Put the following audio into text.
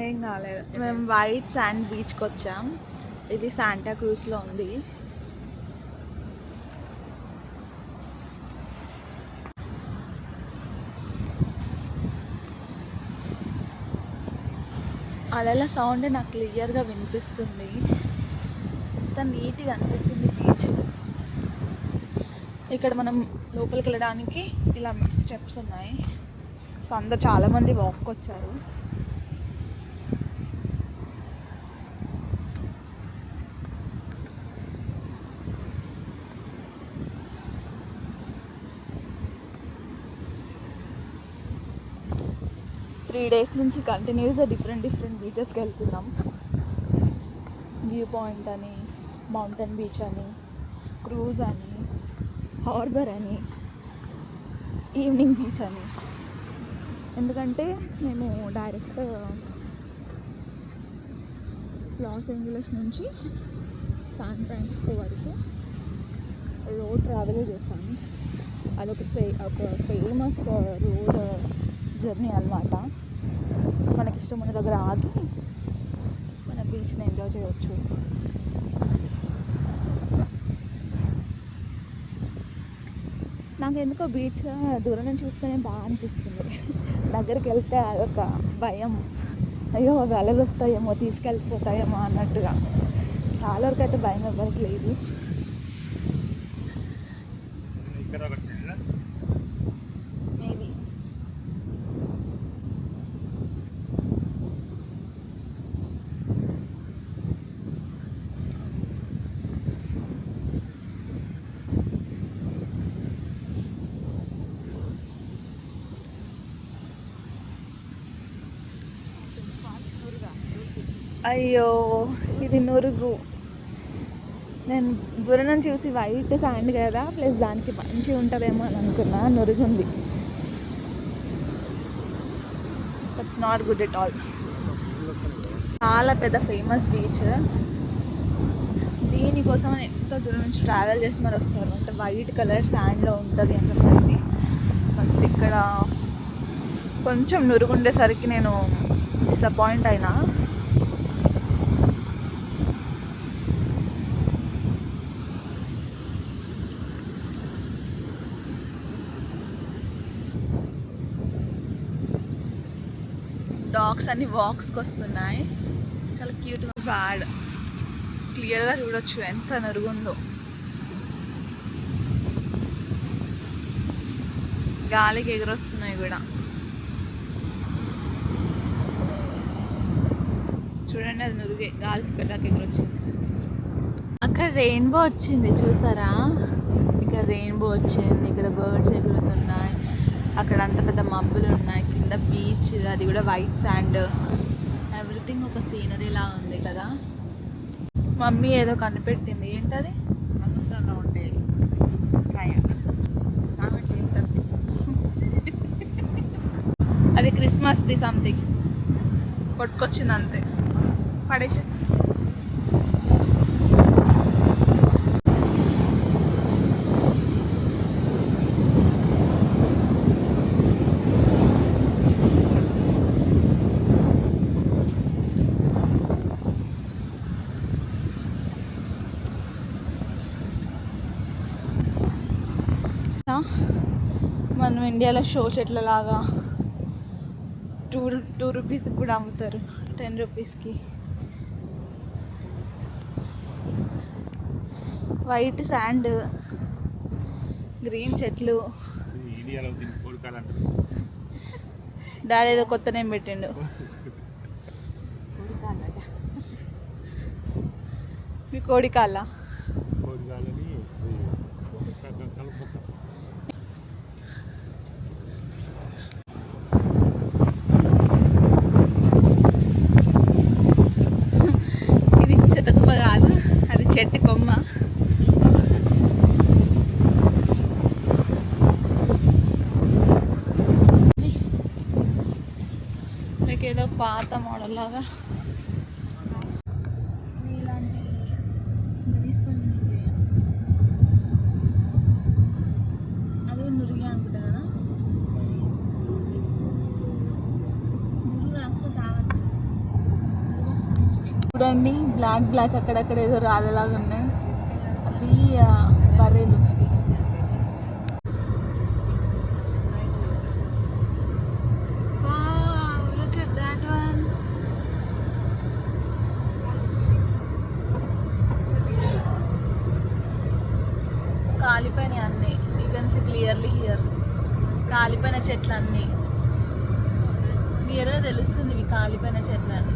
ఏం కాలేదు. మేము వైట్ శాండ్ బీచ్కి వచ్చాం. ఇది శాంటా క్రూజ్లో ఉంది. అలల సౌండ్ నాకు క్లియర్గా వినిపిస్తుంది. ఎంత నీట్గా అనిపిస్తుంది బీచ్. ఇక్కడ మనం లోపలికి వెళ్ళడానికి ఇలా స్టెప్స్ ఉన్నాయి. సో అందరు చాలామంది వాక్ వచ్చారు. త్రీ డేస్ నుంచి కంటిన్యూస్గా డిఫరెంట్ బీచెస్కి వెళ్తున్నాం. వ్యూ పాయింట్ అని, మౌంటైన్ బీచ్ అని, క్రూజ్ అని, హార్బర్ అని, ఈవినింగ్ బీచ్ అని. ఎందుకంటే మేము డైరెక్ట్ లాస్ ఏంజలస్ నుంచి శాన్ ఫ్రాన్సిస్కో వరకు రోడ్ ట్రావెల్ చేసాము. అదొక ఫేమస్ రోడ్ జర్నీ అన్నమాట. మనకిష్టం ఉన్న దగ్గర ఆగి మన బీచ్ని ఎంజాయ్ చేయవచ్చు. నాకు ఎందుకో బీచ్ దూరం నుంచి చూస్తేనే బాగా అనిపిస్తుంది. దగ్గరికి వెళ్తే అదొక భయం, అయ్యో అలలు వస్తాయేమో, తీసుకెళ్ళిపోతాయేమో అన్నట్టుగా. చాలా వరకు అయితే భయం ఎవరికి లేదు. మేబీ అయ్యో ఇది నురుగు. నేను దూరం చూసి వైట్ శాండ్ కదా, ప్లస్ దానికి మంచిగా ఉంటుందేమో అని అనుకున్నా. నురుగు ఉంది. That's not good at all. చాలా పెద్ద ఫేమస్ బీచ్. దీనికోసం ఎంత దూరం నుంచి ట్రావెల్ చేసి మరి వస్తారు. అంటే వైట్ కలర్ శాండ్లో ఉంటుంది అని చెప్పేసి. బట్ ఇక్కడ కొంచెం నురుగు ఉండేసరికి నేను డిసప్పాయింట్ అయినా. డాగ్స్ అన్ని వాక్స్కి వస్తున్నాయి. చాలా క్యూట్గా, బ్యాడ్ క్లియర్గా చూడొచ్చు ఎంత నరుగుందో. గాలికి ఎగురొస్తున్నాయి కూడా. చూడండి, అది నురుగే గాలికి గడ్డకి ఎగురొచ్చింది. అక్కడ రెయిన్బో వచ్చింది చూసారా? ఇక్కడ రెయిన్బో వచ్చింది. ఇక్కడ బర్డ్స్ ఎగురుతున్నాయి. అక్కడ అంత పెద్ద మబ్బులు ఉన్నాయి. కింద బీచ్, అది కూడా వైట్ శాండ్. ఎవ్రీథింగ్ ఒక సీనరీ లా ఉంది కదా. మమ్మీ ఏదో కనిపెట్టింది. ఏంటది? సముద్రంలో ఉండే కాయ. అది క్రిస్మస్ది సంథింగ్. కొట్టుకొచ్చింది అంతే, పడేసి. మనం ఇండియాలో షో చెట్ల లాగా 2 రూపీస్కి కూడా అమ్ముతారు. 10 రూపీస్కి. వైట్ శాండ్, గ్రీన్ చెట్లు. డాడీ ఏదో కొత్త నేమ్ పెట్టిండు. మీ కోడికాళ్ళ. ఇది చెత్తకుప్ప కాదు, అది చెట్టు కొమ్మ. ఏదో పాత మోడల్ లాగా ఇలాంటి అది నురిగా అనుకుంటా కదా. చూడండి, బ్లాక్ బ్లాక్ అక్కడక్కడ ఏదో రాళ్ళలాగా ఉన్నాయి. అవి బర్రెలు. Look at that one. కాలిపోయినాయి అన్నీ. You can see clearly here. కాలిపోయిన చెట్లు అన్నీ క్లియర్గా తెలుస్తుంది, ఇవి కాలిపోయిన చెట్లు అన్నీ.